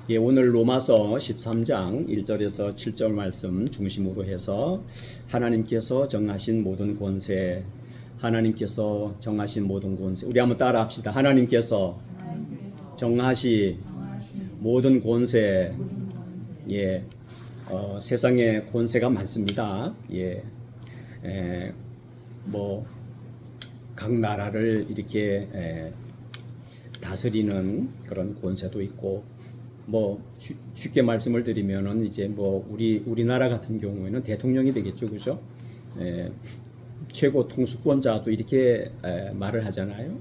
예, 오늘 로마서 13장 1절에서 7절 말씀 중심으로 해서 하나님께서 정하신 모든 권세, 하나님께서 정하신 모든 권세, 우리 한번 따라 합시다. 하나님께서 정하신 모든 권세, 예, 세상에 권세가 많습니다. 예, 각 나라를 이렇게 다스리는 그런 권세도 있고, 쉽게 말씀을 드리면은 이제 우리나라 같은 경우에는 대통령이 되겠죠, 그죠? 최고 통수권자도 이렇게 말을 하잖아요.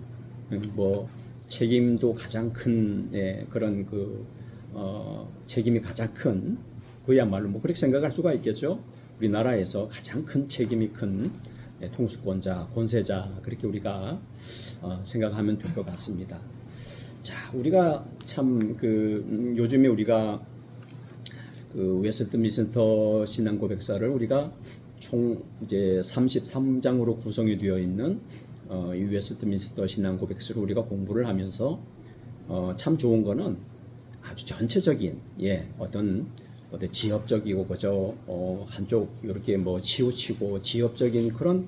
책임도 가장 큰 그런 책임이 가장 큰, 그야말로 그렇게 생각할 수가 있겠죠. 우리나라에서 가장 큰 책임이 큰 통수권자, 권세자, 그렇게 우리가 생각하면 될 것 같습니다. 자, 우리가 참 요즘에 우리가 웨스트민스터 신앙 고백사를 우리가 총 이제 33장으로 구성이 되어 있는 이 웨스트민스터 신앙 고백서를 우리가 공부를 하면서 참 좋은 거는 아주 전체적인 어떤 지역적이고 그저 한쪽 이렇게 치우치고 지역적인 그런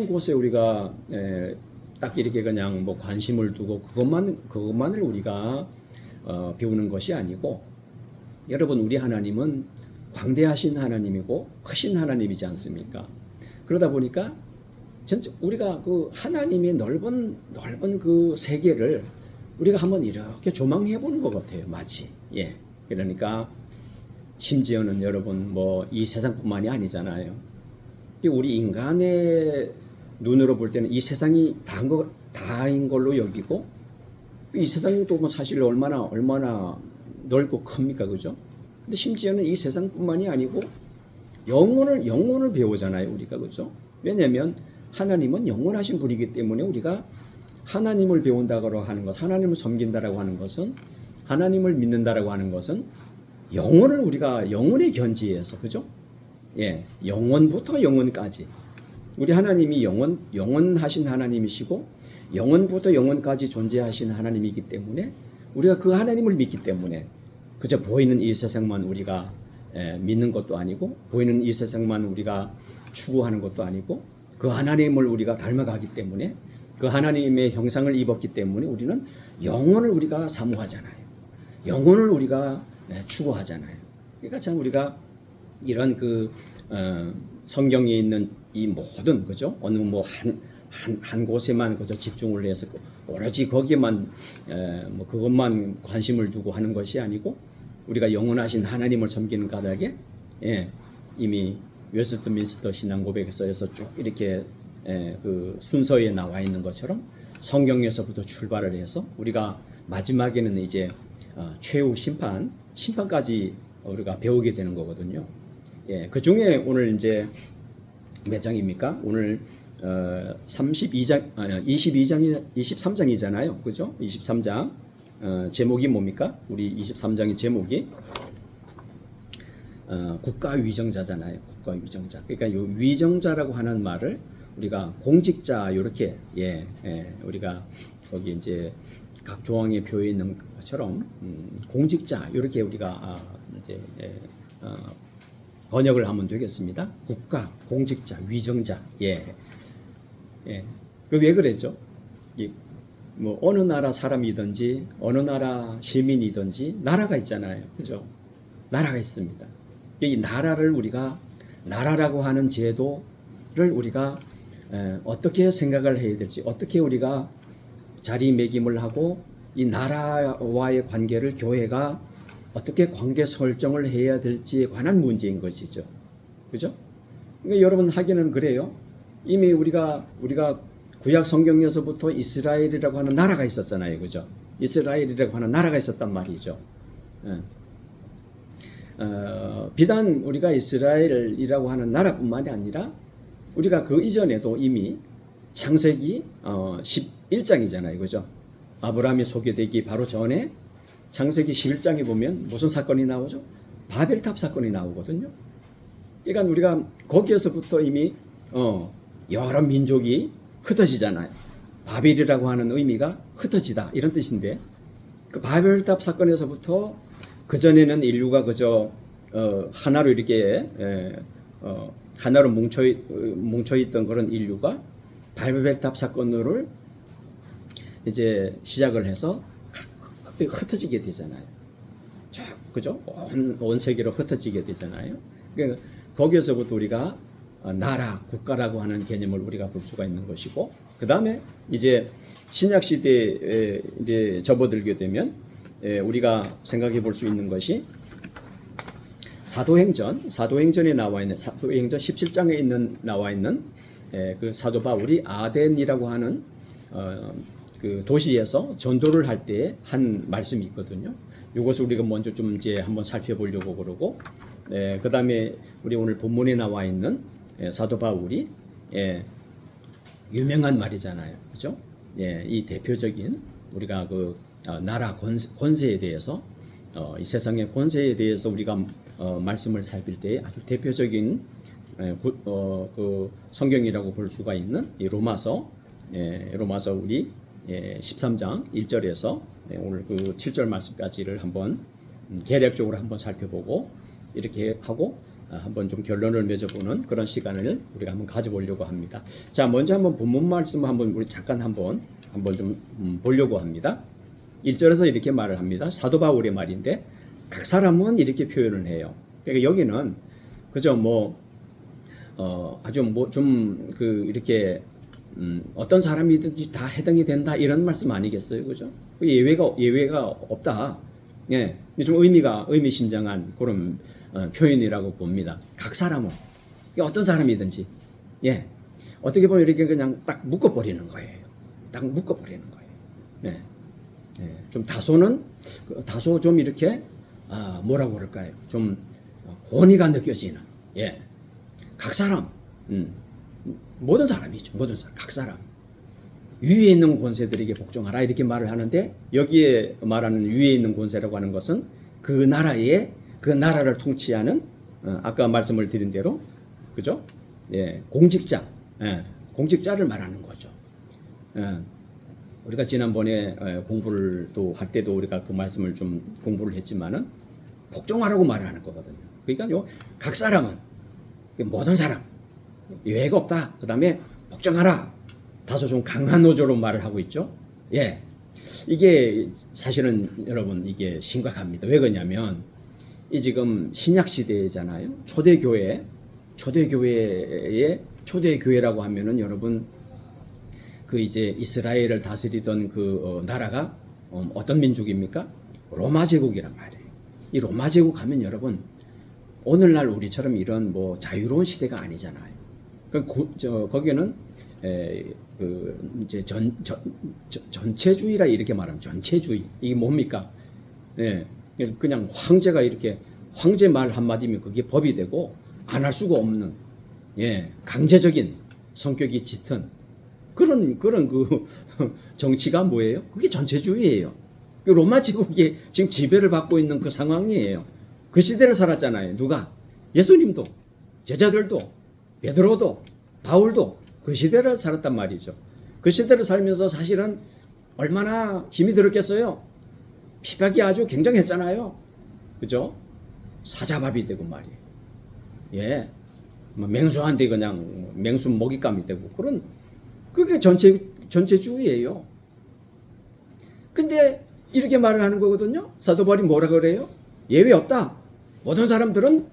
곳에 우리가 딱 이렇게 그냥 관심을 두고 그것만을 우리가 배우는 것이 아니고, 여러분, 우리 하나님은 광대하신 하나님이고 크신 하나님이지 않습니까? 그러다 보니까 전체 우리가 그 하나님의 넓은 그 세계를 우리가 한번 이렇게 조망해 보는 것 같아요, 마치. 그러니까 심지어는 여러분 이 세상뿐만이 아니잖아요. 우리 인간의 눈으로 볼 때는 이 세상이 다인 걸로 여기고, 이 세상이 또 사실 얼마나 넓고 큽니까, 그죠? 근데 심지어는 이 세상뿐만이 아니고 영혼을 배우잖아요, 우리가, 그죠? 왜냐하면 하나님은 영원하신 분이기 때문에 우리가 하나님을 배운다고 하는 것, 하나님을 섬긴다라고 하는 것은, 하나님을 믿는다라고 하는 것은 우리가 영혼의 견지에서, 그죠? 영원부터 영원까지. 우리 하나님이 영원하신 하나님이시고 영원부터 영원까지 존재하신 하나님이기 때문에 우리가 그 하나님을 믿기 때문에 그저 보이는 이 세상만 우리가 믿는 것도 아니고, 보이는 이 세상만 우리가 추구하는 것도 아니고, 그 하나님을 우리가 닮아가기 때문에, 그 하나님의 형상을 입었기 때문에 우리는 영혼을 우리가 사모하잖아요. 영혼을 우리가 추구하잖아요. 그러니까 참 우리가 이런 성경에 있는 이 모든, 그죠? 어느 한 곳에만 그저 집중을 해서 오로지 거기에만 그것만 관심을 두고 하는 것이 아니고, 우리가 영원하신 하나님을 섬기는 까닭에 이미 웨스트민스터 신앙 고백서에서 쭉 이렇게 그 순서에 나와 있는 것처럼 성경에서부터 출발을 해서 우리가 마지막에는 이제 최후 심판까지 우리가 배우게 되는 거거든요. 그 중에 오늘 이제 몇 장입니까? 오늘 23장이잖아요. 그죠? 23장. 제목이 뭡니까? 우리 23장의 제목이 국가위정자잖아요. 국가위정자. 그러니까 이 위정자라고 하는 말을 우리가 공직자, 이렇게 우리가 거기 이제 각 조항에 표해 있는 것처럼 공직자, 이렇게 우리가 이제 번역을 하면 되겠습니다. 국가, 공직자, 위정자. 왜 그랬죠? 어느 나라 사람이든지 어느 나라 시민이든지 나라가 있잖아요, 그죠? 나라가 있습니다. 이 나라를 우리가, 나라라고 하는 제도를 우리가 어떻게 생각을 해야 될지, 어떻게 우리가 자리매김을 하고 이 나라와의 관계를 교회가 어떻게 관계 설정을 해야 될지에 관한 문제인 것이죠. 그죠? 그러니까 여러분, 하기는 그래요. 이미 우리가 구약 성경에서부터 이스라엘이라고 하는 나라가 있었잖아요. 그죠? 이스라엘이라고 하는 나라가 있었단 말이죠. 비단 우리가 이스라엘이라고 하는 나라뿐만이 아니라 우리가 그 이전에도 이미 창세기 11장이잖아요. 그죠? 아브라함이 소개되기 바로 전에 창세기 11장에 보면 무슨 사건이 나오죠? 바벨탑 사건이 나오거든요. 그러니까 우리가 거기에서부터 이미 여러 민족이 흩어지잖아요. 바벨이라고 하는 의미가 흩어지다, 이런 뜻인데, 그 바벨탑 사건에서부터 그 전에는 인류가 그저 하나로 이렇게 하나로 뭉쳐 있던 그런 인류가 바벨탑 사건을 이제 시작을 해서 흩어지게 되잖아요. 그죠? 온 세계로 흩어지게 되잖아요. 그러니까 거기에서부터 우리가 나라, 국가라고 하는 개념을 우리가 볼 수가 있는 것이고, 그 다음에 이제 신약 시대에 이제 접어들게 되면 우리가 생각해 볼 수 있는 것이 사도행전에 나와 있는 사도행전 17장에 나와 있는 그 사도 바울이 아덴이라고 하는 그 도시에서 전도를 할 때 한 말씀이 있거든요. 이것을 우리가 먼저 좀 이제 한번 살펴보려고 그러고, 그 다음에 우리 오늘 본문에 나와 있는 사도 바울이 유명한 말이잖아요, 그죠? 이 대표적인 우리가 그 나라 권세에 대해서 이 세상의 권세에 대해서 우리가 말씀을 살필 때 아주 대표적인 그 성경이라고 볼 수가 있는 이 로마서 우리 13장 1절에서 오늘 그 7절 말씀까지를 한번 개략적으로 한번 살펴보고 이렇게 하고 한번 좀 결론을 맺어보는 그런 시간을 우리가 한번 가져보려고 합니다. 자, 먼저 한번 본문 말씀을 한번 우리 잠깐 한번 좀 보려고 합니다. 1절에서 이렇게 말을 합니다. 사도 바울의 말인데 각 사람은 이렇게 표현을 해요. 그러니까 여기는 그저 뭐 아주 뭐 좀 그 이렇게 어떤 사람이든지 다 해당이 된다 이런 말씀 아니겠어요, 그죠? 예외가 없다. 예, 좀 의미심장한 그런 표현이라고 봅니다. 각 사람은 어떤 사람이든지 어떻게 보면 이렇게 그냥 딱 묶어버리는 거예요. 딱 묶어버리는 거예요. 좀 다소 좀 이렇게 뭐라고 그럴까요? 좀 권위가 느껴지는 각 사람 모든 사람이죠. 모든 사람, 각 사람 위에 있는 권세들에게 복종하라 이렇게 말을 하는데 여기에 말하는 위에 있는 권세라고 하는 것은 그 나라를 통치하는 아까 말씀을 드린 대로 그죠? 공직자를 말하는 거죠. 우리가 지난번에 공부를 또 할 때도 우리가 그 말씀을 좀 공부를 했지만은 복종하라고 말을 하는 거거든요. 그러니까 각 사람은 모든 사람 예외가 없다. 그 다음에 복종하라. 다소 좀 강한 어조로 말을 하고 있죠. 이게 사실은 여러분 이게 심각합니다. 왜 그러냐면 이 지금 신약 시대잖아요. 초대교회라고 하면은 여러분 그 이제 이스라엘을 다스리던 그 나라가 어떤 민족입니까? 로마 제국이란 말이에요. 이 로마 제국 하면 여러분 오늘날 우리처럼 이런 뭐 자유로운 시대가 아니잖아요. 거기는 그 이제 전체주의라 이렇게 말하면 전체주의 이게 뭡니까? 그냥 황제 말 한마디면 그게 법이 되고 안 할 수가 없는 강제적인 성격이 짙은 그런 그 정치가 뭐예요? 그게 전체주의예요. 로마 제국이 지금 지배를 받고 있는 그 상황이에요. 그 시대를 살았잖아요. 누가? 예수님도, 제자들도, 베드로도, 바울도 그 시대를 살았단 말이죠. 그 시대를 살면서 사실은 얼마나 힘이 들었겠어요? 피박이 아주 굉장했잖아요. 그죠? 사자밥이 되고 말이에요. 맹수한테 그냥 맹수 먹잇감이 되고 그게 전체주의예요. 근데 이렇게 말을 하는 거거든요. 사도 바울이 뭐라 그래요? 예외 없다. 모든 사람들은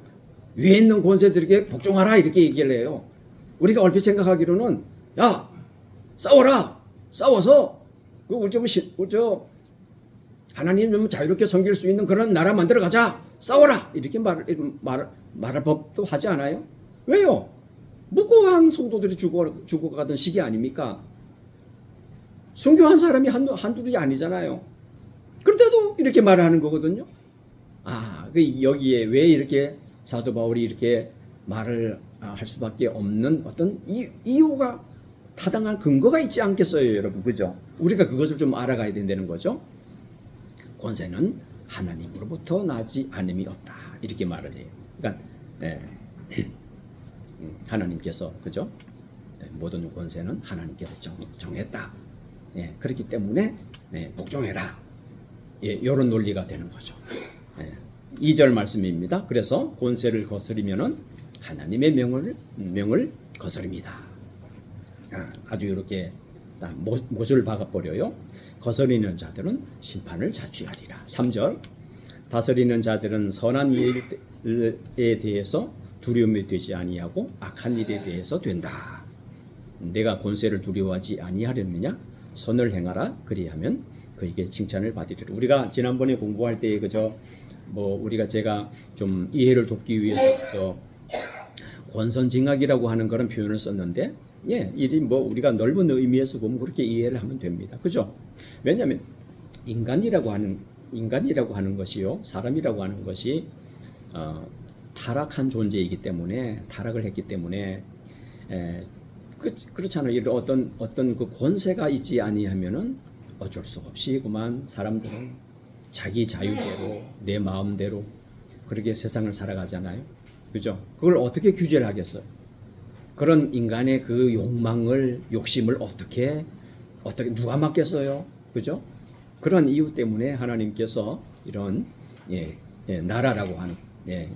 위에 있는 권세들에게 복종하라 이렇게 얘기를 해요. 우리가 얼핏 생각하기로는 야 싸워라. 싸워서 하나님 좀 자유롭게 섬길 수 있는 그런 나라 만들어 가자. 싸워라. 이렇게 말할 법도 하지 않아요? 왜요? 무고한 성도들이 죽어가던 시기 아닙니까? 순교한 사람이 한둘이 아니잖아요. 그런데도 이렇게 말을 하는 거거든요. 여기에 왜 이렇게 사도 바울이 이렇게 말을 할 수밖에 없는 어떤 이유가 타당한 근거가 있지 않겠어요, 여러분? 그죠? 우리가 그것을 좀 알아가야 된다는 거죠. 권세는 하나님으로부터 나지 않음이 없다. 이렇게 말을 해요. 그러니까 하나님께서 그죠? 모든 권세는 하나님께서 정했다. 그렇기 때문에 복종해라. 이런 논리가 되는 거죠. 2절 말씀입니다. 그래서 권세를 거스리면은 하나님의 명을 거스립니다. 아주 이렇게 못을 박아버려요. 거스리는 자들은 심판을 자취하리라. 3절 다스리는 자들은 선한 일에 대해서 두려움이 되지 아니하고 악한 일에 대해서 된다. 내가 권세를 두려워하지 아니하렸느냐? 선을 행하라. 그리하면 그에게 칭찬을 받으리라. 우리가 지난번에 공부할 때 그저 우리가 제가 좀 이해를 돕기 위해서 권선징악이라고 하는 그런 표현을 썼는데, 이리 우리가 넓은 의미에서 보면 그렇게 이해를 하면 됩니다. 그죠? 왜냐하면 인간이라고 하는 것이요, 사람이라고 하는 것이 타락한 존재이기 때문에, 타락을 했기 때문에 그렇잖아요. 어떤 그 권세가 있지 아니하면은 어쩔 수 없이 그만 사람들은 자기 자유대로 내 마음대로 그렇게 세상을 살아가잖아요. 그죠? 그걸 어떻게 규제를 하겠어요? 그런 인간의 그 욕심을 어떻게 누가 막겠어요? 그죠? 그런 이유 때문에 하나님께서 이런 나라라고 하는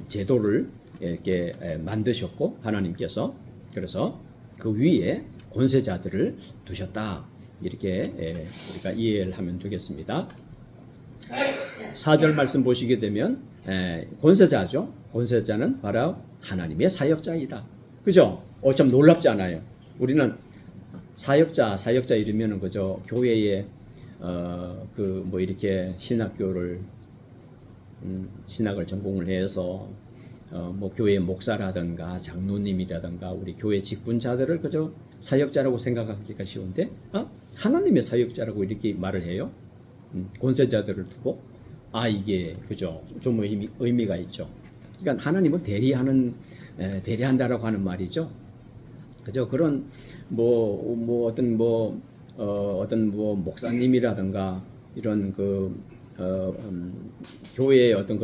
제도를 이렇게 만드셨고, 하나님께서 그래서 그 위에 권세자들을 두셨다. 이렇게 우리가 이해를 하면 되겠습니다. 4절 말씀 보시게 되면 권세자죠. 권세자는 바로 하나님의 사역자이다. 그죠? 참 놀랍지 않아요? 우리는 사역자 이러면은 그죠? 교회에 이렇게 신학을 전공을 해서 교회 목사라든가 장로님이라든가 우리 교회 직분자들을 그저 사역자라고 생각하기가 쉬운데, 하나님의 사역자라고 이렇게 말을 해요. 권세자들을 두고 이게 그죠? 좀 의미가 있죠. 그러니까 하나님은 대리한다라고 하는 말이죠. 그죠? 그런 어떤 목사님이라든가 이런 교회의 어떤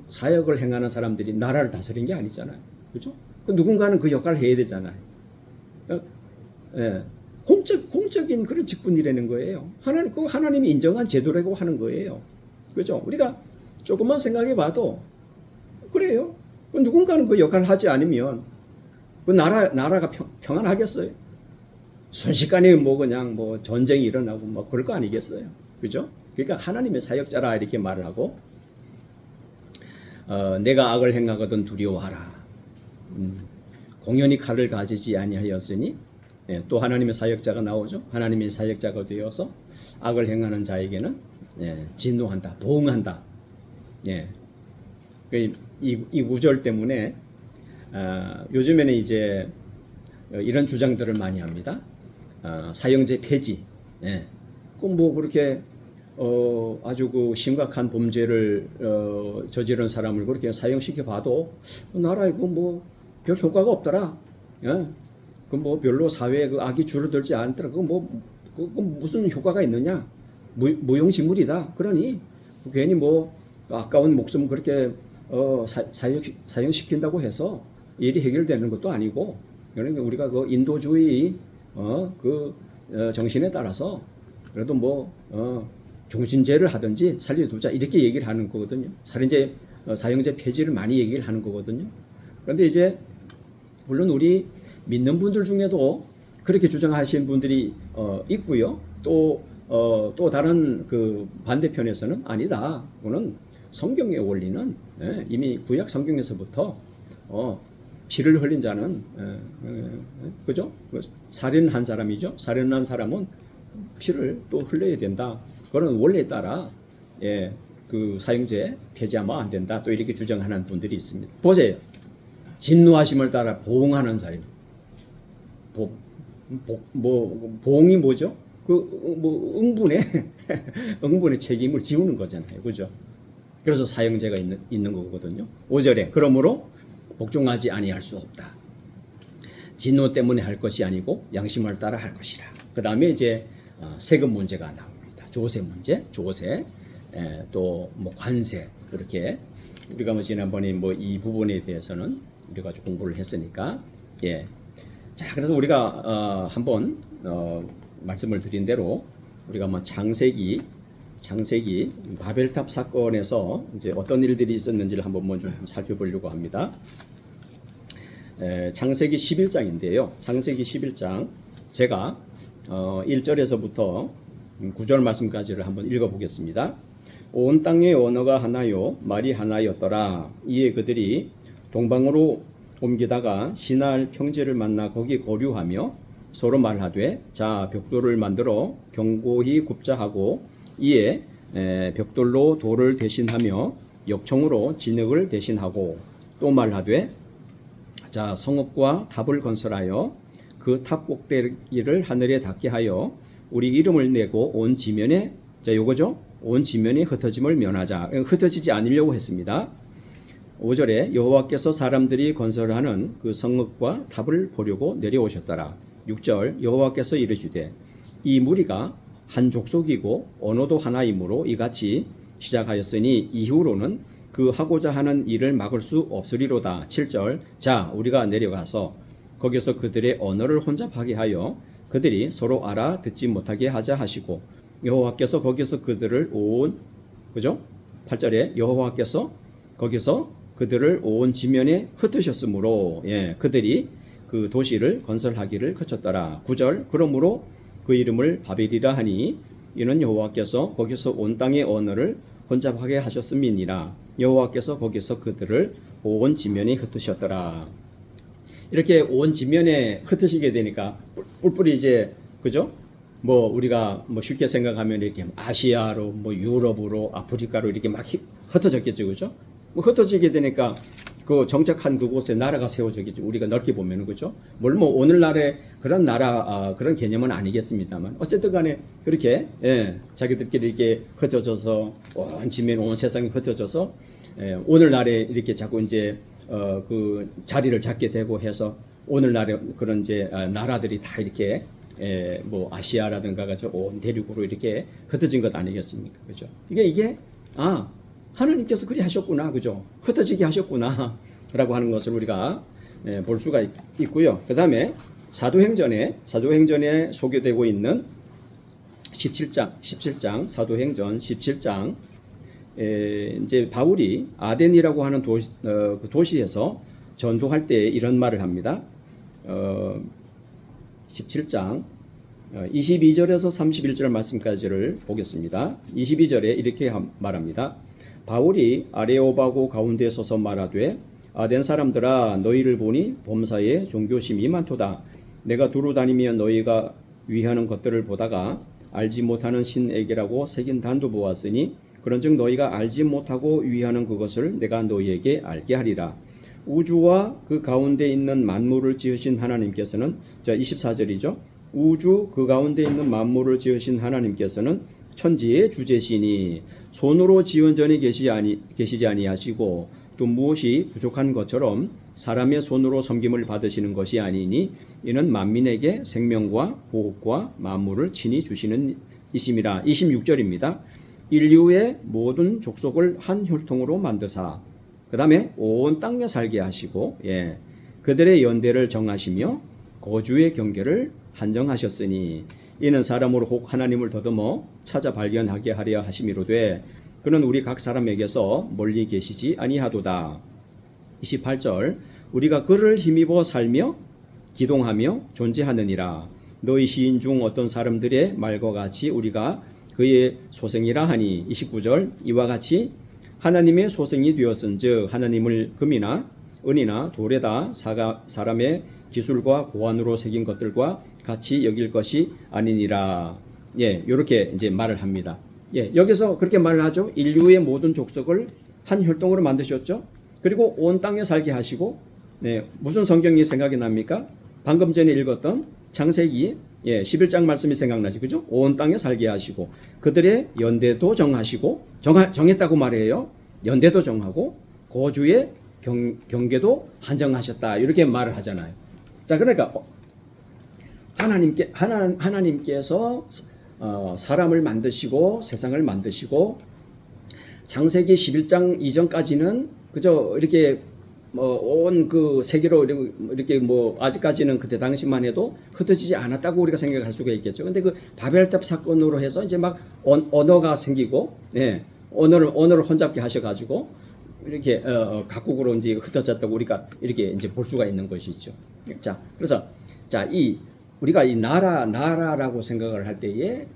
사역을 행하는 사람들이 나라를 다스리는 게 아니잖아요. 그죠? 누군가는 그 역할을 해야 되잖아요. 공적인 그런 직분이라는 거예요. 하나님이 인정한 제도라고 하는 거예요. 그죠? 우리가 조금만 생각해 봐도 그래요. 누군가는 그 역할을 하지 않으면 그 나라가 평안하겠어요? 순식간에 그냥 전쟁이 일어나고 그럴 거 아니겠어요? 그죠? 그러니까 하나님의 사역자라 이렇게 말을 하고, 내가 악을 행하거든 두려워하라. 공연히 칼을 가지지 아니하였으니, 또 하나님의 사역자가 나오죠. 하나님의 사역자가 되어서 악을 행하는 자에게는 진노한다, 보응한다. 이 구절 때문에 요즘에는 이제 이런 주장들을 많이 합니다. 사형제 폐지. 그렇게 아주 심각한 범죄를 저지른 사람을 그렇게 사형시켜 봐도 나라에 별 효과가 없더라. 별로 사회에 악이 줄어들지 않더라. 무슨 효과가 있느냐? 무용지물이다. 그러니 괜히 아까운 목숨 그렇게 사형시킨다고 해서 일이 해결되는 것도 아니고, 그러니까 우리가 인도주의 정신에 따라서 그래도 종신제를 하든지 살려두자 이렇게 얘기를 하는 거거든요. 사형제 폐지를 많이 얘기를 하는 거거든요. 그런데 이제 물론 우리 믿는 분들 중에도 그렇게 주장하시는 분들이 있고요. 또 다른 반대편에서는 아니다. 그거는 성경의 원리는 이미 구약 성경에서부터 피를 흘린 자는 그죠? 살인한 사람이죠. 살인한 사람은 피를 또 흘려야 된다. 그런 원리에 따라 그 사형제 폐지하면 안 된다. 또 이렇게 주장하는 분들이 있습니다. 보세요. 진노하심을 따라 보응하는 사람. 보응이 뭐죠? 응분의 책임을 지우는 거잖아요. 그죠? 그래서 사형제가 있는 거거든요. 5절에 그러므로 복종하지 아니할 수 없다. 진노 때문에 할 것이 아니고 양심을 따라 할 것이라. 그 다음에 이제 세금 문제가 나옵니다. 조세 문제, 또 관세, 그렇게 우리가 지난번에 이 부분에 대해서는 우리가 좀 공부를 했으니까, 자, 그래서 우리가 한번 말씀을 드린 대로 우리가 창세기 창세기 바벨탑 사건에서 이제 어떤 일들이 있었는지를 한번 먼저 좀 살펴보려고 합니다. 창세기 11장인데요. 창세기 11장 제가 1절에서부터 9절 말씀까지를 한번 읽어보겠습니다. 온 땅의 언어가 하나요 말이 하나였더라. 이에 그들이 동방으로 옮기다가 시날 평지를 만나 거기 거류하며 서로 말하되 자 벽돌을 만들어 견고히 굽자 하고 이에 벽돌로 돌을 대신하며 역청으로 진흙을 대신하고 또 말하되 자 성읍과 탑을 건설하여 그 탑 꼭대기를 하늘에 닿게 하여 우리 이름을 내고 온 지면에 자 요거죠. 온 지면에 흩어짐을 면하자. 흩어지지 않으려고 했습니다. 5절에 여호와께서 사람들이 건설하는 그 성읍과 탑을 보려고 내려오셨더라. 6절 여호와께서 이르시되 이 무리가 한 족속이고 언어도 하나이므로 이같이 시작하였으니 이후로는 그 하고자 하는 일을 막을 수 없으리로다. 7절 자 우리가 내려가서 거기서 그들의 언어를 혼잡하게 하여 그들이 서로 알아듣지 못하게 하자 하시고 여호와께서 거기서 그들을 온 그죠? 8절에 여호와께서 거기서 그들을 온 지면에 흩으셨으므로 그들이 그 도시를 건설하기를 그쳤더라. 9절 그러므로 그 이름을 바벨이라 하니 이는 여호와께서 거기서 온 땅의 언어를 혼잡하게 하셨음이니라. 여호와께서 거기서 그들을 온 지면에 흩으셨더라. 이렇게 온 지면에 흩으시게 되니까 뿔뿔이 이제 그죠? 뭐 우리가 뭐 쉽게 생각하면 이렇게 아시아로 뭐 유럽으로 아프리카로 이렇게 막 흩어졌겠죠, 그죠? 뭐 흩어지게 되니까 그 정착한 그곳에 나라가 세워지겠죠. 우리가 넓게 보면은 그죠? 물론 뭐 오늘날의 그런 나라 그런 개념은 아니겠습니다만 어쨌든 간에 그렇게 자기들끼리 이렇게 흩어져서 온 지면 온 세상이 흩어져서 오늘날에 이렇게 자꾸 이제 그 자리를 잡게 되고 해서 오늘날의 그런 이제 나라들이 다 이렇게 뭐 아시아라든가 그죠? 온 대륙으로 이렇게 흩어진 것 아니겠습니까? 그죠? 이게 하나님께서 그리 하셨구나, 그죠? 흩어지게 하셨구나, 라고 하는 것을 우리가 볼 수가 있고요. 그 다음에 사도행전에 소개되고 있는 17장, 사도행전 17장, 이제 바울이 아덴이라고 하는 그 도시에서 전도할 때 이런 말을 합니다. 17장 22절에서 31절 말씀까지를 보겠습니다. 22절에 이렇게 말합니다. 바울이 아레오바고 가운데 서서 말하되 아덴 사람들아 너희를 보니 범사에 종교심이 많도다. 내가 두루 다니며 너희가 위하는 것들을 보다가 알지 못하는 신에게라고 새긴 단도 보았으니 그런즉 너희가 알지 못하고 위하는 그것을 내가 너희에게 알게 하리라. 우주와 그 가운데 있는 만물을 지으신 하나님께서는 자 24절이죠. 우주 그 가운데 있는 만물을 지으신 하나님께서는 천지의 주제시니 손으로 지은 전이 계시지 아니하시고 또 무엇이 부족한 것처럼 사람의 손으로 섬김을 받으시는 것이 아니니 이는 만민에게 생명과 호흡과 만물을 친히 주시는 이심이라. 26절입니다. 인류의 모든 족속을 한 혈통으로 만드사 그 다음에 온 땅에 살게 하시고 그들의 연대를 정하시며 거주의 경계를 한정하셨으니 이는 사람으로 혹 하나님을 더듬어 찾아 발견하게 하려 하심이로되 그는 우리 각 사람에게서 멀리 계시지 아니하도다. 28절 우리가 그를 힘입어 살며 기동하며 존재하느니라. 너희 시인 중 어떤 사람들의 말과 같이 우리가 그의 소생이라 하니 29절 이와 같이 하나님의 소생이 되었은즉 하나님을 금이나 은이나 돌에다 사람의 기술과 고안으로 새긴 것들과 같이 여길 것이 아니니라. 이렇게 이제 말을 합니다. 여기서 그렇게 말을 하죠. 인류의 모든 족속을 한 혈통으로 만드셨죠. 그리고 온 땅에 살게 하시고 무슨 성경이 생각이 납니까? 방금 전에 읽었던 창세기 11장 말씀이 생각나지, 그죠? 온 땅에 살게 하시고 그들의 연대도 정하시고 정했다고 말해요. 연대도 정하고 거주의 경계도 한정하셨다. 이렇게 말을 하잖아요. 자, 그러니까 하나님께서 사람을 만드시고 세상을 만드시고 창세기 11장 이전까지는 그저 이렇게 온 그 세계로 이렇게 뭐 아직까지는 그때 당시만 해도 흩어지지 않았다고 우리가 생각할 수가 있겠죠. 근데 그 바벨탑 사건으로 해서 이제 막 언어가 생기고, 예, 언어를 혼잡게 하셔가지고 이렇게 각국으로 이제 흩어졌다고 우리가 이렇게 이제 볼 수가 있는 것이죠. 자, 그래서 자, 우리가 이 나라라고 생각을 할 때에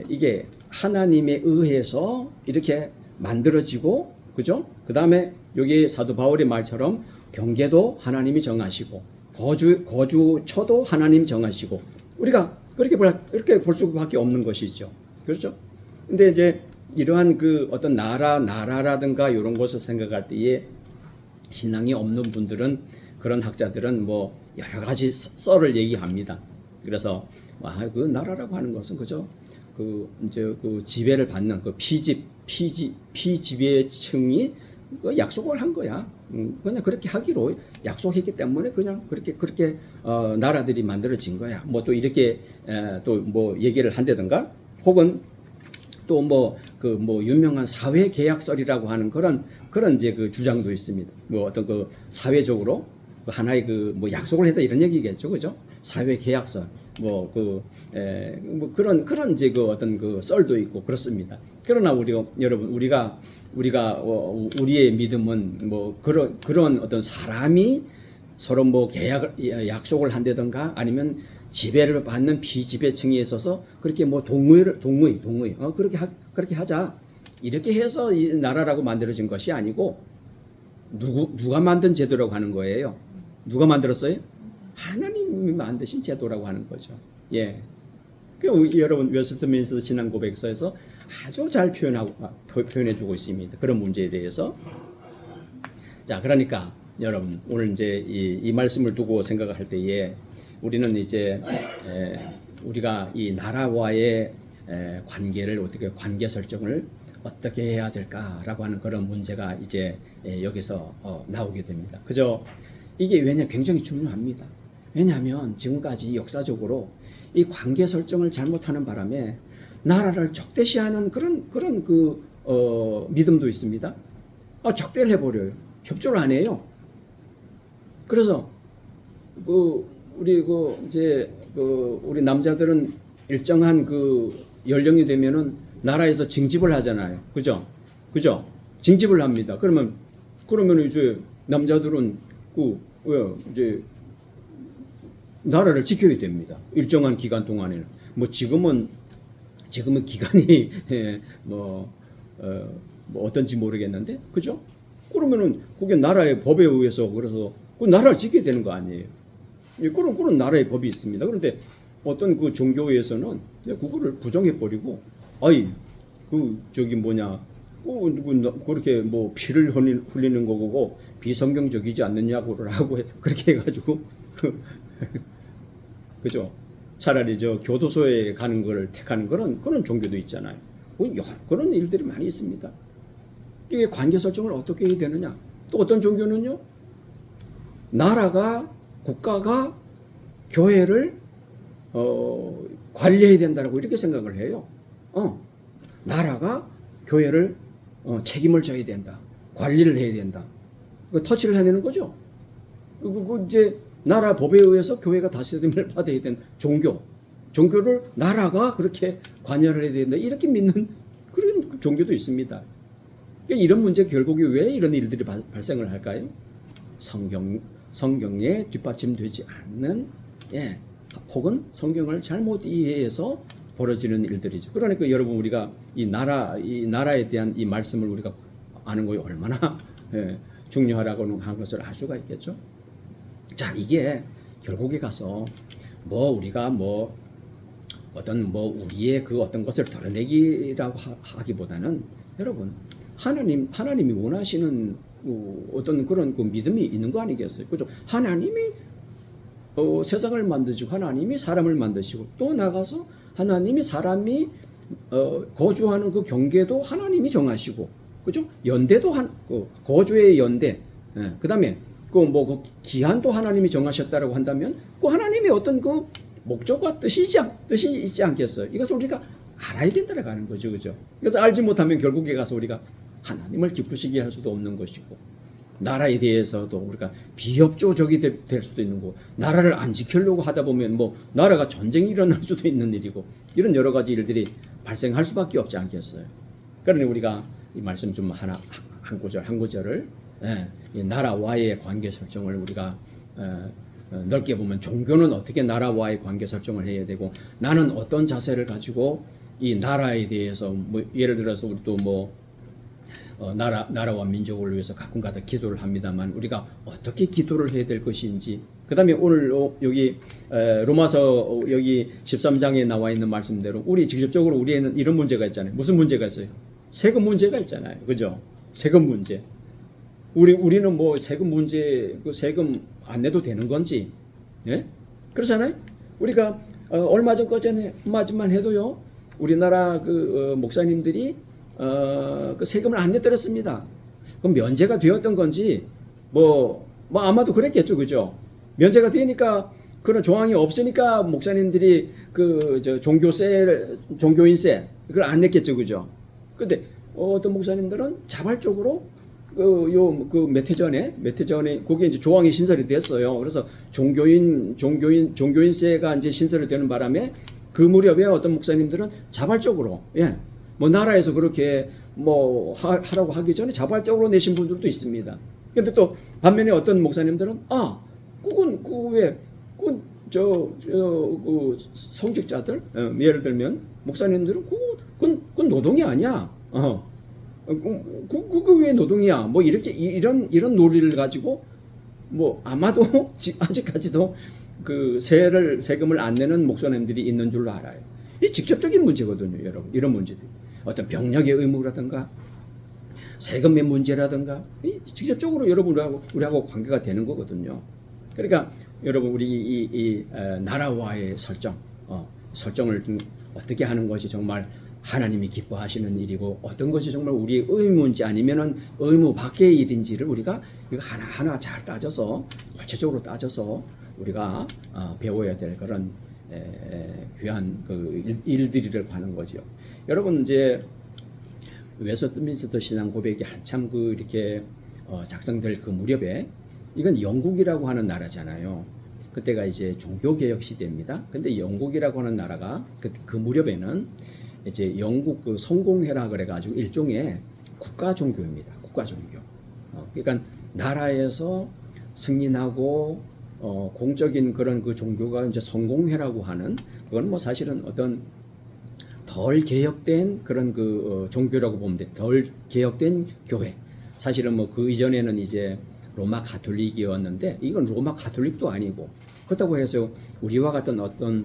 이게 하나님에 의해서 이렇게 만들어지고, 그죠? 그 다음에 여기 사도 바울의 말처럼 경계도 하나님이 정하시고 거주처도 하나님 정하시고 우리가 그렇게 볼 수밖에 없는 것이죠. 그렇죠? 근데 이제 이러한 그 어떤 나라라든가 이런 것을 생각할 때에 신앙이 없는 분들은 그런 학자들은 뭐 여러 가지 썰을 얘기합니다. 그래서 그 나라라고 하는 것은 그죠? 그 이제 그 지배를 받는 그 피지배층이 그 약속을 한 거야. 그냥 그렇게 하기로 약속했기 때문에 그냥 그렇게 나라들이 만들어진 거야. 뭐 또 이렇게 또 뭐 얘기를 한다든가, 혹은 또 뭐 유명한 사회 계약설이라고 하는 그런 이제 그 주장도 있습니다. 뭐 어떤 그 사회적으로 하나의 그 뭐 약속을 했다 이런 얘기겠죠, 그죠? 사회 계약설. 뭐 그런 이제 그 어떤 그 썰도 있고 그렇습니다. 그러나 여러분 우리가 우리의 믿음은 뭐 그런 어떤 사람이 서로 뭐 약속을 한다든가 아니면 지배를 받는 비지배층에 있어서 그렇게 뭐 동의 그렇게 하자 이렇게 해서 이 나라라고 만들어진 것이 아니고 누가 만든 제도라고 하는 거예요. 누가 만들었어요? 하나님이 만드신 제도라고 하는 거죠. 예. 여러분 웨스트민스터 신앙 고백서에서 아주 잘 표현해주고 있습니다. 그런 문제에 대해서. 자, 그러니까 여러분 오늘 이제 이 말씀을 두고 생각을 할 때에 우리는 이제 우리가 이 나라와의 관계를 어떻게 관계 설정을 어떻게 해야 될까라고 하는 그런 문제가 이제 여기서 나오게 됩니다. 그죠? 이게 굉장히 중요합니다. 왜냐하면 지금까지 역사적으로 이 관계 설정을 잘못하는 바람에 나라를 적대시하는 그런 믿음도 있습니다. 적대를 해버려요. 협조를 안 해요. 그래서 우리 남자들은 일정한 연령이 되면은 나라에서 징집을 하잖아요. 그죠? 징집을 합니다. 그러면 이제 남자들은 이제 나라를 지켜야 됩니다. 일정한 기간 동안에는. 뭐 지금은 기간이 어떤지 모르겠는데, 그죠? 그러면은 그게 나라의 법에 의해서 그래서 그 나라를 지켜야 되는 거 아니에요? 그런 나라의 법이 있습니다. 그런데 어떤 그 종교에서는 그거를 부정해 버리고, 그렇게 뭐 피를 흘리는 거고 비성경적이지 않느냐고라고 그렇게 해가지고 그죠? 차라리 교도소에 가는 걸 택하는 그런 종교도 있잖아요. 그런 일들이 많이 있습니다. 이게 관계 설정을 어떻게 해야 되느냐? 또 어떤 종교는요, 국가가 교회를 관리해야 된다고 이렇게 생각을 해요. 나라가 교회를 책임을 져야 된다. 관리를 해야 된다. 터치를 해내는 거죠. 이제 나라 법에 의해서 교회가 다스림을 받아야 되는 종교를 나라가 그렇게 관여를 해야 된다. 이렇게 믿는 그런 종교도 있습니다. 이런 문제 결국에 왜 이런 일들이 발생을 할까요? 성경에 뒷받침되지 않는, 혹은 성경을 잘못 이해해서 벌어지는 일들이죠. 그러니까 여러분 우리가 이 나라에 대한 이 말씀을 우리가 아는 것이 얼마나 중요하라고 하는 것을 알 수가 있겠죠. 자, 이게 결국에 가서 우리가 우리의 그 어떤 것을 드러내기라고 하기보다는 여러분 하나님이 원하시는 어떤 그런 믿음이 있는 거 아니겠어요? 그죠? 하나님이 세상을 만드시고 하나님이 사람을 만드시고 또 나가서 하나님이 사람이 거주하는 그 경계도 하나님이 정하시고, 그죠? 연대도 거주의 연대, 그다음에 그 기한도 하나님이 정하셨다라고 한다면 그 하나님의 어떤 그 목적과 뜻이 있지 않겠어요? 이것을 우리가 알아야 된다라고 하는 거죠, 그죠? 그래서 알지 못하면 결국에 가서 우리가 하나님을 기쁘시게 할 수도 없는 것이고, 나라에 대해서도 우리가 비협조적이 될 수도 있는 거고, 나라를 안 지키려고 하다 보면 뭐 나라가 전쟁이 일어날 수도 있는 일이고, 이런 여러 가지 일들이 발생할 수밖에 없지 않겠어요. 그러니 우리가 이 말씀 좀 하나 한 구절을 이 나라와의 관계 설정을 우리가 넓게 보면, 종교는 어떻게 나라와의 관계 설정을 해야 되고, 나는 어떤 자세를 가지고 이 나라에 대해서 뭐 예를 들어서 우리 또 뭐 나라와 민족을 위해서 가끔가다 기도를 합니다만, 우리가 어떻게 기도를 해야 될 것인지, 그 다음에 오늘 여기 로마서 여기 13장에 나와 있는 말씀대로 우리 직접적으로 우리에는 이런 문제가 있잖아요. 무슨 문제가 있어요? 세금 문제가 있잖아요. 그죠? 세금 문제. 우리는 뭐 세금 문제, 그 세금 안 내도 되는 건지, 예? 그렇잖아요. 우리가 얼마 전까지만 해도요, 우리나라 목사님들이 그 세금을 안 내드렸습니다. 그럼 면제가 되었던 건지, 뭐 아마도 그랬겠죠, 그죠? 면제가 되니까 그런 조항이 없으니까 목사님들이 종교인세 그걸 안 냈겠죠, 그죠? 근데 어떤 목사님들은 자발적으로 몇 해 전에 거기에 이제 조항이 신설이 됐어요. 그래서 종교인세가 이제 신설이 되는 바람에 그 무렵에 어떤 목사님들은 자발적으로, 뭐 나라에서 그렇게 뭐 하라고 하기 전에 자발적으로 내신 분들도 있습니다. 근데 또 반면에 어떤 목사님들은 그건 성직자들, 예를 들면 목사님들은 그건 노동이 아니야. 그거 왜 노동이야? 뭐 이렇게 이런 논리를 가지고 뭐 아마도 아직까지도 그 세금을 안 내는 목사님들이 있는 줄로 알아요. 이 직접적인 문제거든요, 여러분. 이런 문제들, 어떤 병력의 의무라든가 세금의 문제라든가 직접적으로 우리하고 관계가 되는 거거든요. 그러니까 여러분, 우리 이 나라와의 설정을 좀 어떻게 하는 것이 정말 하나님이 기뻐하시는 일이고, 어떤 것이 정말 우리의 의무인지 아니면은 의무 밖의 일인지를 우리가 이거 하나하나 잘 따져서, 구체적으로 따져서 우리가 배워야 될 그런 귀한 그 일들이라고 하는 거죠. 여러분, 이제 웨스트민스터 신앙 고백이 한참 이렇게 작성될 그 무렵에, 이건 영국이라고 하는 나라잖아요. 그때가 이제 종교개혁 시대입니다. 근데 영국이라고 하는 나라가 그 무렵에는 이제 영국 그 성공회라 그래가지고 일종의 국가 종교입니다. 국가 종교. 그러니까 나라에서 승인하고 공적인 그런 그 종교가 이제 성공회라고 하는, 그건 뭐 사실은 어떤 덜 개혁된 그런 종교라고 보면 돼. 덜 개혁된 교회. 사실은 뭐 그 이전에는 이제 로마 가톨릭이었는데, 이건 로마 가톨릭도 아니고, 그렇다고 해서 우리와 같은 어떤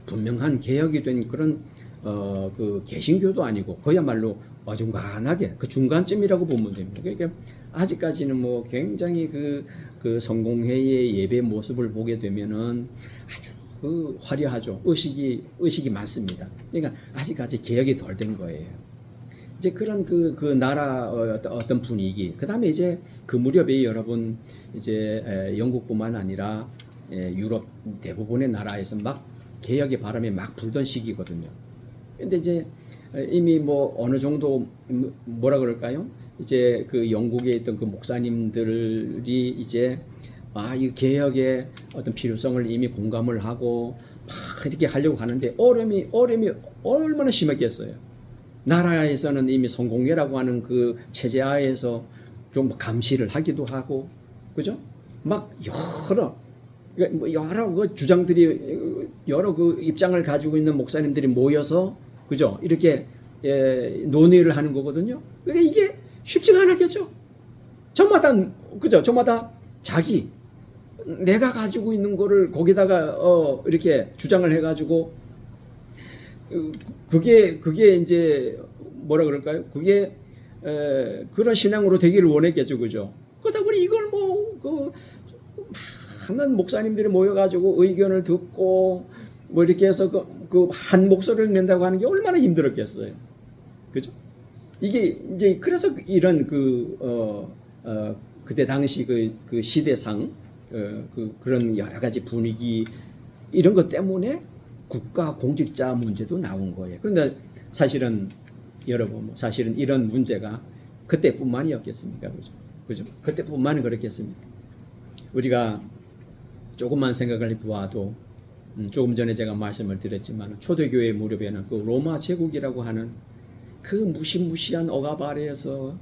분명한 개혁이 된 그런 그 개신교도 아니고, 그야말로 어중간하게 그 중간쯤이라고 보면 됩니다. 그러니까 아직까지는 뭐 굉장히 그 성공회의 예배 모습을 보게 되면은 아주 화려하죠. 의식이 많습니다. 그러니까 아직까지 개혁이 덜 된 거예요. 이제 그런 그 나라 어떤 분위기, 그 다음에 이제 그 무렵에 여러분 이제 영국뿐만 아니라 유럽 대부분의 나라에서 막 개혁의 바람이 막 불던 시기거든요. 근데 이제 이미 뭐 어느 정도 뭐라 그럴까요? 이제 그 영국에 있던 그 목사님들이 이제 이 개혁의 어떤 필요성을 이미 공감을 하고 막 이렇게 하려고 하는데, 어려움이 얼마나 심했겠어요. 나라에서는 이미 성공회라고 하는 그 체제 하에서 좀 감시를 하기도 하고, 그죠? 막 여러 그 주장들이, 여러 그 입장을 가지고 있는 목사님들이 모여서, 그죠? 이렇게 논의를 하는 거거든요. 그러니까 이게 쉽지가 않았겠죠. 저마다 내가 가지고 있는 거를 거기다가 이렇게 주장을 해가지고, 그게 이제 뭐라 그럴까요? 그게 그런 신앙으로 되기를 원했겠죠, 그죠? 그러다 보니 이걸 많은 목사님들이 모여가지고 의견을 듣고 뭐 이렇게 해서 그 한 목소리를 낸다고 하는 게 얼마나 힘들었겠어요, 그죠? 이게 이제 그래서 이런 그때 당시 그 시대상 그런 여러 가지 분위기, 이런 것 때문에 국가 공직자 문제도 나온 거예요. 그런데 사실은 여러분, 사실은 이런 문제가 그때뿐만이었겠습니까, 그죠? 그죠? 그때뿐만 그렇겠습니까? 우리가 조금만 생각을 해보아도 조금 전에 제가 말씀을 드렸지만 초대교회 무렵에는 그 로마 제국이라고 하는 그 무시무시한 억압 아래에서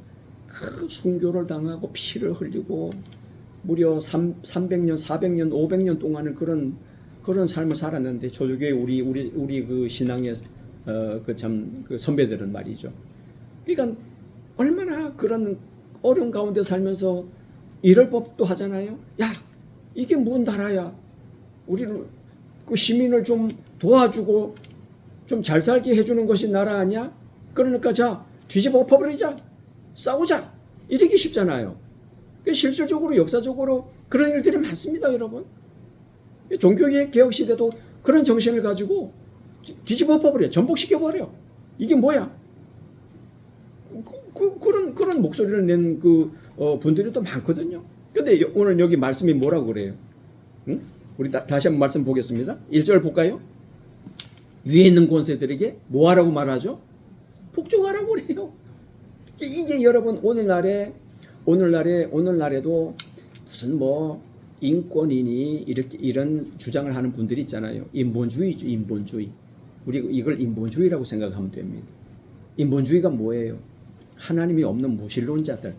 그 순교를 당하고 피를 흘리고 무려 300년, 400년, 500년 동안은 그런 삶을 살았는데 초대교회 우리 그 신앙의 그 선배들은 말이죠. 그러니까 얼마나 그런 어려운 가운데 살면서 이럴 법도 하잖아요. 야, 이게 뭔 나라야? 우리는 그 시민을 좀 도와주고 좀 잘 살게 해주는 것이 나라 아니야? 그러니까 자, 뒤집어 엎어버리자. 싸우자. 이러기 쉽잖아요. 실질적으로 역사적으로 그런 일들이 많습니다, 여러분. 종교개혁 시대도 그런 정신을 가지고 뒤집어 엎어버려. 전복시켜버려. 이게 뭐야? 그런 목소리를 낸 분들이 또 많거든요. 근데 오늘 여기 말씀이 뭐라고 그래요? 응? 우리 다시 한번 말씀 보겠습니다. 1절 볼까요? 위에 있는 권세들에게 뭐 하라고 말하죠? 복종하라고 그래요. 이게 여러분 오늘날에도 무슨 뭐 인권이니 이런 주장을 하는 분들이 있잖아요. 인본주의죠, 인본주의. 우리 이걸 인본주의라고 생각하면 됩니다. 인본주의가 뭐예요? 하나님이 없는 무신론자들.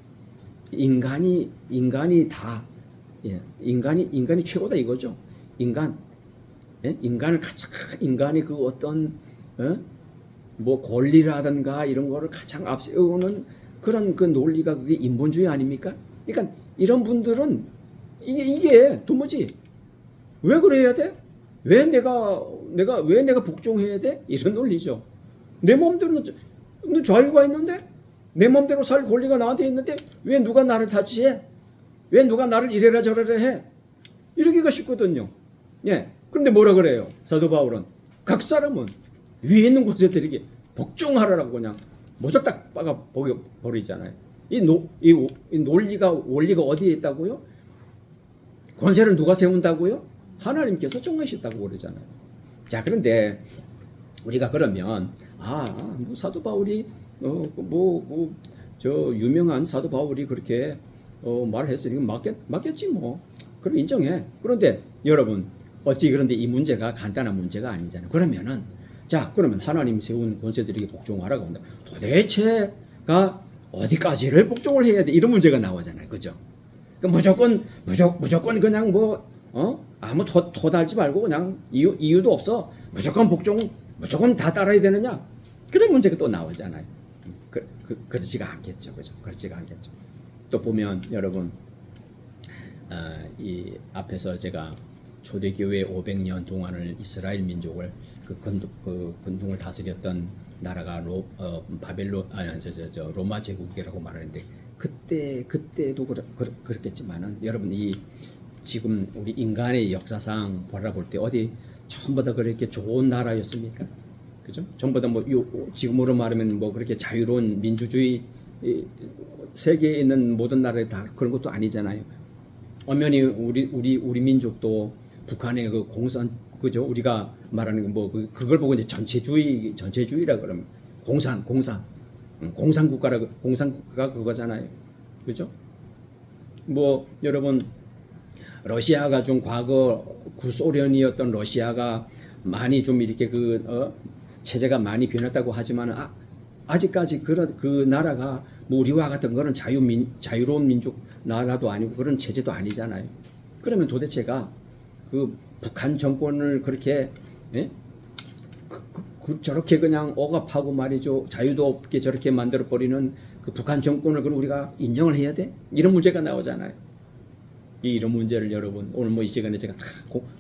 인간이 다, 예, 인간이 최고다 이거죠. 인간이 그 어떤 뭐 권리라든가 이런 거를 가장 앞세우는 그런 그 논리가 그게 인본주의 아닙니까? 그러니까 이런 분들은 이게 도무지 왜 그래야 돼? 왜 내가 복종해야 돼? 이런 논리죠. 내 마음대로 자유가 있는데 내 마음대로 살 권리가 나한테 있는데 왜 누가 나를 다치해? 왜 누가 나를 이래라 저래라 해? 이러기가 쉽거든요. 예. 그런데 뭐라 그래요? 사도 바울은 각 사람은 위에 있는 권세들에게 복종하라고 그냥 모두 딱 빠가 버리잖아요. 이 원리가 어디에 있다고요? 권세를 누가 세운다고요? 하나님께서 정하셨다고 그러잖아요. 자, 그런데 우리가 그러면 뭐 사도 바울이 저 유명한 사도 바울이 그렇게 말을 했으니까 맞겠지 뭐. 그럼 인정해. 그런데 여러분 그런데 이 문제가 간단한 문제가 아니잖아요. 그러면 하나님 세운 권세들에게 복종하라고 한다. 도대체가 어디까지를 복종을 해야 돼? 이런 문제가 나오잖아요. 그죠? 무조건 그냥 아무 토 달지 말고 그냥 이유도 없어. 무조건 다 따라야 되느냐? 그런 문제가 또 나오잖아요. 그렇지가 않겠죠. 그죠? 그렇지가 않겠죠. 또 보면 여러분, 이 앞에서 제가 초대교회 500년 동안을 이스라엘 민족을 근동을 다스렸던 나라가 로마 제국이라고 말하는데 그때도 그렇겠지만은 여러분 지금 우리 인간의 역사상 바라볼 때 어디 전부 다 그렇게 좋은 나라였습니까? 그죠? 전부 다 지금으로 말하면 그렇게 자유로운 민주주의 세계에 있는 모든 나라에 다 그런 것도 아니잖아요. 엄연히 우리 민족도 북한의 그 그죠? 우리가 말하는 그걸 보고 이제 전체주의라 그러면 공산국가가 그거잖아요. 그죠? 여러분 러시아가 좀 과거 구소련이었던 러시아가 많이 좀 이렇게 체제가 많이 변했다고 하지만 아직까지 그 나라가 우리와 같은 그런 자유로운 민족 나라도 아니고 그런 체제도 아니잖아요. 그러면 도대체가 그 북한 정권을 그렇게 저렇게 그냥 억압하고 말이죠. 자유도 없게 저렇게 만들어 버리는 그 북한 정권을 그럼 우리가 인정을 해야 돼? 이런 문제가 나오잖아요. 이런 문제를 여러분 오늘 이 시간에 제가 다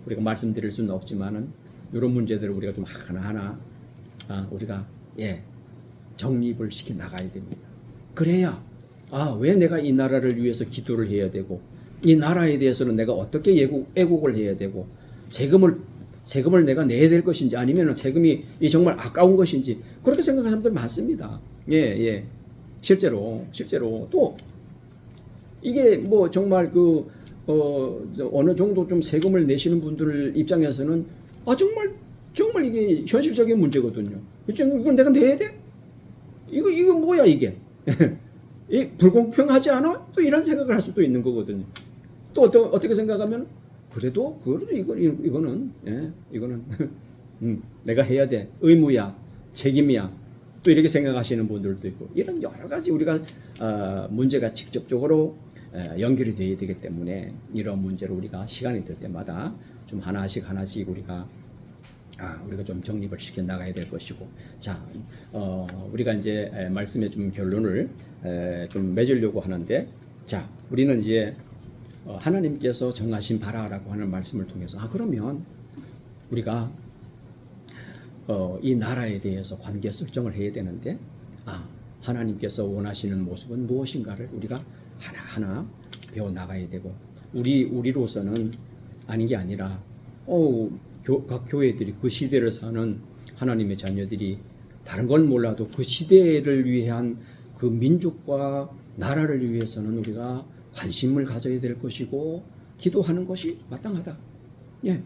우리가 말씀드릴 수는 없지만은 이런 문제들을 우리가 좀 하나하나 우리가 정립을 시켜 나가야 됩니다. 그래야 왜 내가 이 나라를 위해서 기도를 해야 되고 이 나라에 대해서는 내가 어떻게 애국을 해야 되고 세금을 내가 내야 될 것인지 아니면 세금이 정말 아까운 것인지 그렇게 생각하는 사람들 많습니다. 실제로 또 이게 정말 어느 정도 좀 세금을 내시는 분들 입장에서는 정말 이게 현실적인 문제거든요. 이건 내가 내야 돼? 이거 뭐야 이게? 이 불공평하지 않아? 또 이런 생각을 할 수도 있는 거거든요. 또 어떻게 생각하면 그래도 이거는 이거는 내가 해야 돼, 의무야, 책임이야, 또 이렇게 생각하시는 분들도 있고, 이런 여러 가지 우리가 문제가 직접적으로 연결이 되어야 되기 때문에 이런 문제를 우리가 시간이 될 때마다 좀 하나씩 우리가 좀 정립을 시켜 나가야 될 것이고, 자, 우리가 이제 말씀의 좀 결론을 좀 맺으려고 하는데, 자, 우리는 이제 하나님께서 정하신 바라라고 하는 말씀을 통해서 그러면 우리가 이 나라에 대해서 관계 설정을 해야 되는데, 하나님께서 원하시는 모습은 무엇인가를 우리가 하나하나 배워 나가야 되고, 우리로서는 아닌 게 아니라 각 교회들이 그 시대를 사는 하나님의 자녀들이 다른 건 몰라도 그 시대를 위한 그 민족과 나라를 위해서는 우리가 관심을 가져야 될 것이고 기도하는 것이 마땅하다. 예,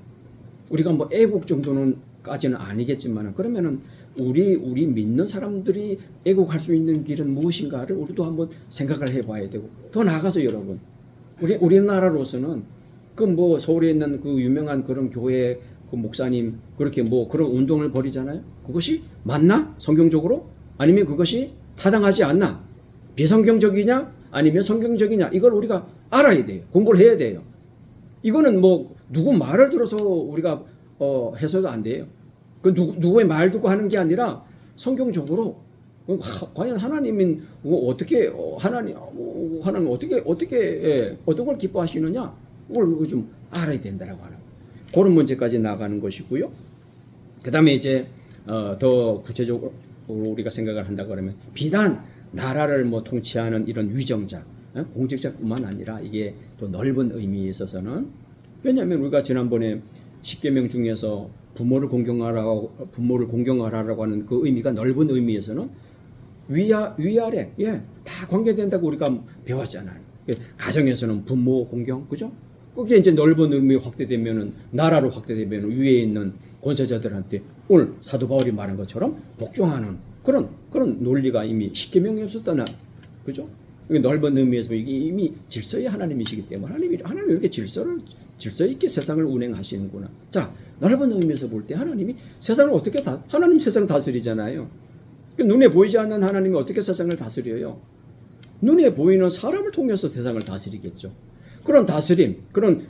우리가 뭐 애국 정도는까지는 아니겠지만, 그러면은 우리 믿는 사람들이 애국할 수 있는 길은 무엇인가를 우리도 한번 생각을 해봐야 되고, 더 나아가서 여러분, 우리나라로서는 그 뭐 서울에 있는 그 유명한 그런 교회 그 목사님 그렇게 뭐 그런 운동을 벌이잖아요. 그것이 맞나? 성경적으로? 아니면 그것이 타당하지 않나? 비성경적이냐? 아니면 성경적이냐? 이걸 우리가 알아야 돼요. 공부를 해야 돼요. 이거는 뭐 누구 말을 들어서 우리가 해서도 안 돼요. 그 누구의 말 듣고 하는 게 아니라 성경적으로 과연 하나님은 어떻게 하나님 어떻게 어떤 걸 기뻐하시느냐? 그걸 좀 알아야 된다라고 하는 그런 문제까지 나가는 것이고요. 그 다음에 이제 더 구체적으로 우리가 생각을 한다 그러면, 비단 나라를 뭐 통치하는 이런 위정자, 공직자뿐만 아니라 이게 또 넓은 의미에 있어서는, 왜냐하면 우리가 지난번에 10계명 중에서 부모를 공경하라고 하는 그 의미가 넓은 의미에서는 위아래 다 관계된다고 우리가 배웠잖아요. 가정에서는 부모 공경, 그죠? 그게 이제 넓은 의미 확대되면은, 나라로 확대되면 위에 있는 권세자들한테 오늘 사도 바울이 말한 것처럼 복종하는 그런 논리가 이미 10계명이었었다나, 그죠? 넓은 의미에서 이게 이미 질서의 하나님이시기 때문에 하나님이 이렇게 질서 있게 세상을 운행하시는구나. 자, 넓은 의미에서 볼 때 하나님이 세상을 어떻게 하나님 세상을 다스리잖아요. 눈에 보이지 않는 하나님이 어떻게 세상을 다스려요? 눈에 보이는 사람을 통해서 세상을 다스리겠죠. 그런 다스림, 그런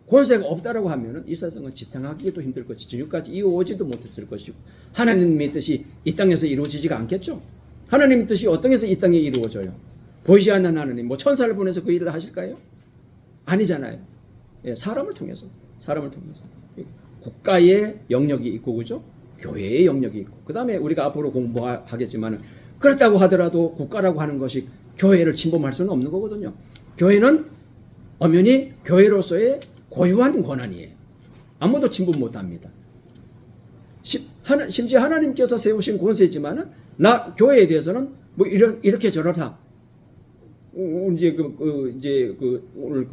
권세가 없다라고 하면은 이 세상은 지탱하기도 힘들 것이고 지금까지 이루어지도 못했을 것이고, 하나님의 뜻이 이 땅에서 이루어지지가 않겠죠. 하나님의 뜻이 어떤 데서 이 땅에 이루어져요? 보이지 않는 하나님, 뭐 천사를 보내서 그 일을 하실까요? 아니잖아요. 사람을 통해서 국가의 영역이 있고, 그죠? 교회의 영역이 있고, 그 다음에 우리가 앞으로 공부하겠지만, 그렇다고 하더라도 국가라고 하는 것이 교회를 침범할 수는 없는 거거든요. 교회는 엄연히 교회로서의 고유한 권한이에요. 아무도 침범 못합니다. 심지어 하나님께서 세우신 권세지만은 교회에 대해서는 뭐 이렇게 저렇다. 이제 오늘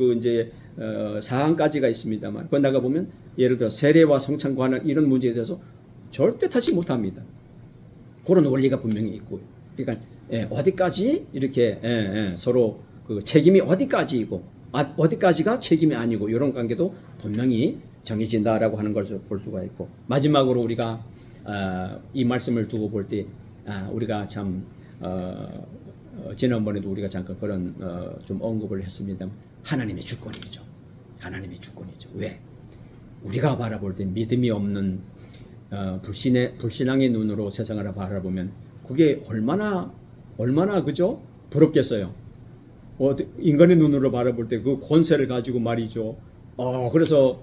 사항까지가 있습니다만, 그 나가 보면 예를 들어 세례와 성찬과 하는 이런 문제에 대해서 절대 타지 못합니다. 그런 원리가 분명히 있고, 그러니까 어디까지 이렇게 서로 그 책임이 어디까지이고 어디까지가 책임이 아니고, 이런 관계도 분명히 정해진다라고 하는 것을 볼 수가 있고, 마지막으로 우리가 이 말씀을 두고 볼 때 우리가 참 지난번에도 우리가 잠깐 그런 좀 언급을 했습니다만, 하나님의 주권이죠. 하나님의 주권이죠. 왜? 우리가 바라볼 때 믿음이 없는 불신앙의 눈으로 세상을 바라보면 그게 얼마나 그죠? 부럽겠어요. 인간의 눈으로 바라볼 때 그 권세를 가지고 말이죠. 그래서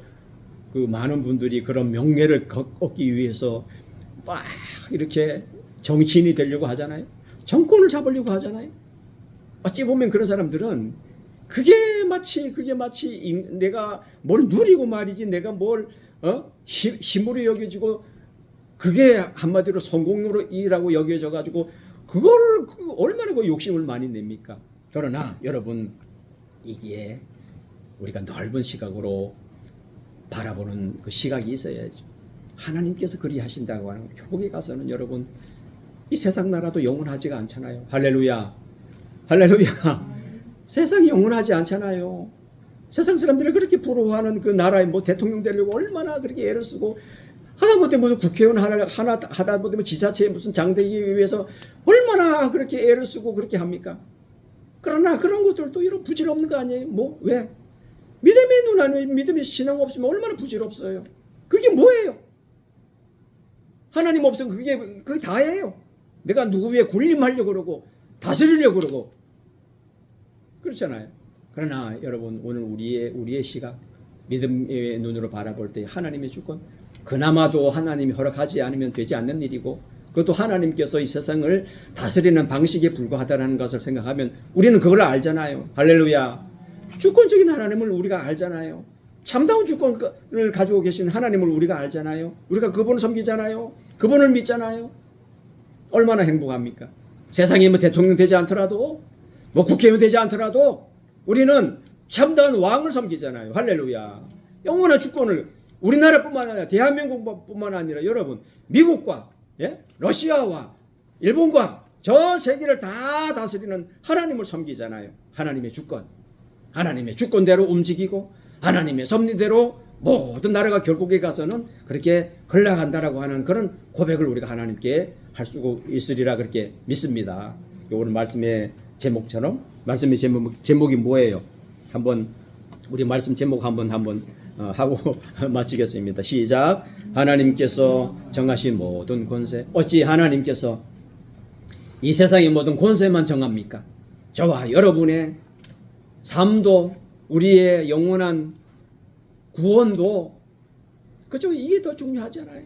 그 많은 분들이 그런 명예를 얻기 위해서 막 이렇게 정치인이 되려고 하잖아요. 정권을 잡으려고 하잖아요. 어찌 보면 그런 사람들은 그게 마치 내가 뭘 누리고 말이지, 내가 뭘 힘으로 여겨지고, 그게 한마디로 성공으로이라고 여겨져 가지고 그걸 얼마나 그 욕심을 많이 냅니까? 그러나 여러분, 이게 우리가 넓은 시각으로 바라보는 그 시각이 있어야죠. 하나님께서 그리 하신다고 하는, 결국에 가서는 여러분, 이 세상 나라도 영원하지가 않잖아요. 할렐루야. 할렐루야. 세상이 영원하지 않잖아요. 세상 사람들이 그렇게 부러워하는 그 나라에 뭐 대통령 되려고 얼마나 그렇게 애를 쓰고 하다못해 무슨 국회의원 하나 하다못해 뭐 지자체에 무슨 장대기에 위해서 얼마나 그렇게 애를 쓰고 그렇게 합니까? 그러나 그런 것들도 이런 부질없는 거 아니에요? 뭐 왜? 믿음의 눈 안에 믿음의 신앙 없으면 얼마나 부질없어요. 그게 뭐예요? 하나님 없으면 그게 다예요. 내가 누구 위에 군림하려고 그러고 다스리려고 그러고 그렇잖아요. 그러나 여러분 오늘 우리의 시각 믿음의 눈으로 바라볼 때 하나님의 주권 그나마도 하나님이 허락하지 않으면 되지 않는 일이고 그것도 하나님께서 이 세상을 다스리는 방식에 불과하다는 것을 생각하면 우리는 그걸 알잖아요. 할렐루야. 주권적인 하나님을 우리가 알잖아요. 참다운 주권을 가지고 계신 하나님을 우리가 알잖아요. 우리가 그분을 섬기잖아요. 그분을 믿잖아요. 얼마나 행복합니까? 세상에 뭐 대통령 되지 않더라도 뭐 국회의원 되지 않더라도 우리는 참다운 왕을 섬기잖아요. 할렐루야. 영원한 주권을 우리나라뿐만 아니라 대한민국뿐만 아니라 여러분 미국과 러시아와 일본과 저 세계를 다 다스리는 하나님을 섬기잖아요. 하나님의 주권. 하나님의 주권대로 움직이고 하나님의 섭리대로 모든 나라가 결국에 가서는 그렇게 흘러간다라고 하는 그런 고백을 우리가 하나님께 할 수 있으리라 그렇게 믿습니다. 오늘 말씀의 제목처럼 말씀의 제목이 뭐예요? 한번 우리 말씀 제목 한번 하고 마치겠습니다. 시작. 하나님께서 정하신 모든 권세. 어찌 하나님께서 이 세상의 모든 권세만 정합니까? 저와 여러분의 삶도 우리의 영원한 구원도 그죠? 이게 더 중요하잖아요.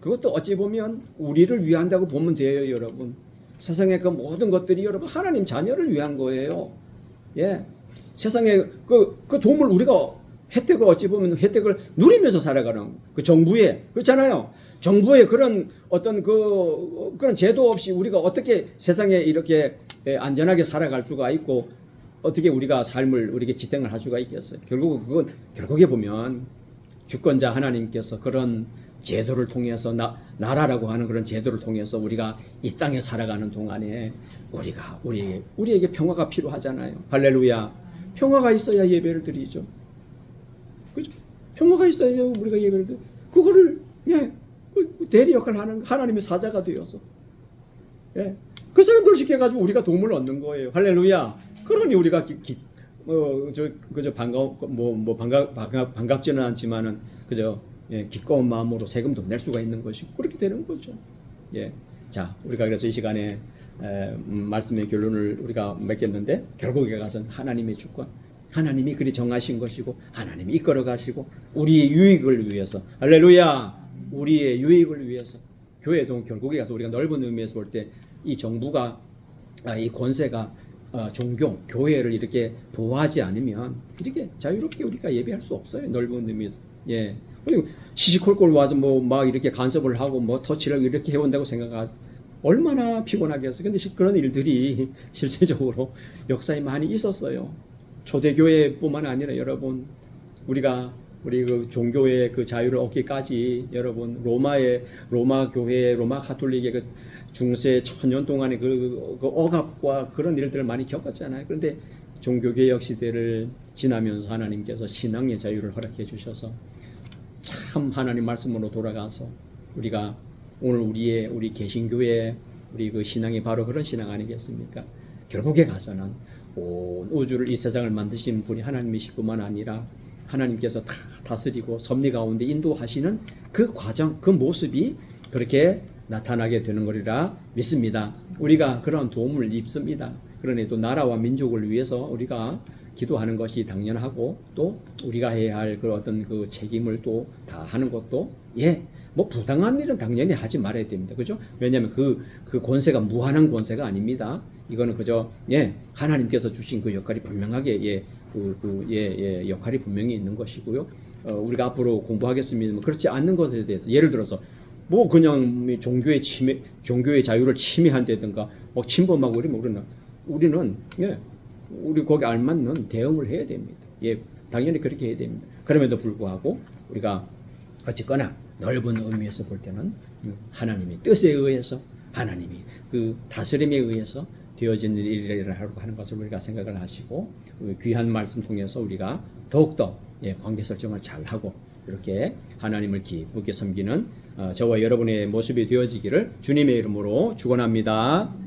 그것도 어찌 보면 우리를 위한다고 보면 돼요, 여러분. 세상의 그 모든 것들이 여러분 하나님 자녀를 위한 거예요. 예, 세상에 그 도움을 우리가 혜택을 어찌 보면 혜택을 누리면서 살아가는 그 정부에 그렇잖아요. 정부의 그런 어떤 그런 제도 없이 우리가 어떻게 세상에 이렇게 안전하게 살아갈 수가 있고 어떻게 우리가 삶을 우리에게 지탱을 할 수가 있겠어요. 결국에 보면 주권자 하나님께서 그런 제도를 통해서 나라라고 하는 그런 제도를 통해서 우리가 이 땅에 살아가는 동안에 우리에게 평화가 필요하잖아요. 할렐루야. 평화가 있어야 예배를 드리죠. 그죠? 평화가 있어야 우리가 예배를 드리죠. 그거를 대리 역할을 하는 하나님의 사자가 되어서 그 사람들을 시켜가지고 우리가 도움을 얻는 거예요. 할렐루야. 그러니 우리가 반갑지는 않지만은 그저 기꺼운 마음으로 세금도 낼 수가 있는 것이고 그렇게 되는 거죠. 예. 자, 우리가 그래서 이 시간에 말씀의 결론을 우리가 맺겠는데 결국에 가서는 하나님의 주권, 하나님이 그리 정하신 것이고 하나님이 이끌어 가시고 우리의 유익을 위해서 할렐루야. 우리의 유익을 위해서 교회도 결국에 가서 우리가 넓은 의미에서 볼 때 이 정부가 이 권세가 종교, 교회를 이렇게 보호하지 않으면 이렇게 자유롭게 우리가 예배할 수 없어요. 넓은 의미에서. 예. 시시콜콜 와서 막 이렇게 간섭을 하고 터치를 이렇게 해온다고 생각하세요. 얼마나 피곤하겠어요. 근데 그런 일들이 실제적으로 역사에 많이 있었어요. 초대교회뿐만 아니라 여러분, 우리 그 종교의 그 자유를 얻기까지 여러분, 로마 교회, 로마 가톨릭의 그 중세 1000년 동안의 그 억압과 그런 일들을 많이 겪었잖아요. 그런데 종교개혁 시대를 지나면서 하나님께서 신앙의 자유를 허락해 주셔서 참 하나님 말씀으로 돌아가서 우리가 오늘 우리 개신교회 우리 그 신앙이 바로 그런 신앙 아니겠습니까? 결국에 가서는 온 우주를 이 세상을 만드신 분이 하나님이실 뿐만 아니라 하나님께서 다 다스리고 섭리 가운데 인도하시는 그 과정, 그 모습이 그렇게 나타나게 되는 거리라 믿습니다. 우리가 그런 도움을 입습니다. 그러니 또 나라와 민족을 위해서 우리가 기도하는 것이 당연하고 또 우리가 해야 할 그 어떤 그 책임을 또 다 하는 것도 부당한 일은 당연히 하지 말아야 됩니다. 그죠? 왜냐하면 그 권세가 무한한 권세가 아닙니다. 이거는 그저 하나님께서 주신 그 역할이 분명하게 역할이 분명히 있는 것이고요. 우리가 앞으로 공부하겠습니다. 그렇지 않는 것에 대해서 예를 들어서 그냥 종교의 자유를 침해한다든가 침범하고 이러면 우리는 우리 거기 알맞는 대응을 해야 됩니다. 당연히 그렇게 해야 됩니다. 그럼에도 불구하고 우리가 어쨌거나 넓은 의미에서 볼 때는 하나님의 뜻에 의해서 하나님이 그 다스림에 의해서 되어지는 일이라고 하는 것을 우리가 생각을 하시고 귀한 말씀 통해서 우리가 더욱더 관계 설정을 잘하고 이렇게 하나님을 기쁘게 섬기는 저와 여러분의 모습이 되어지기를 주님의 이름으로 축원합니다.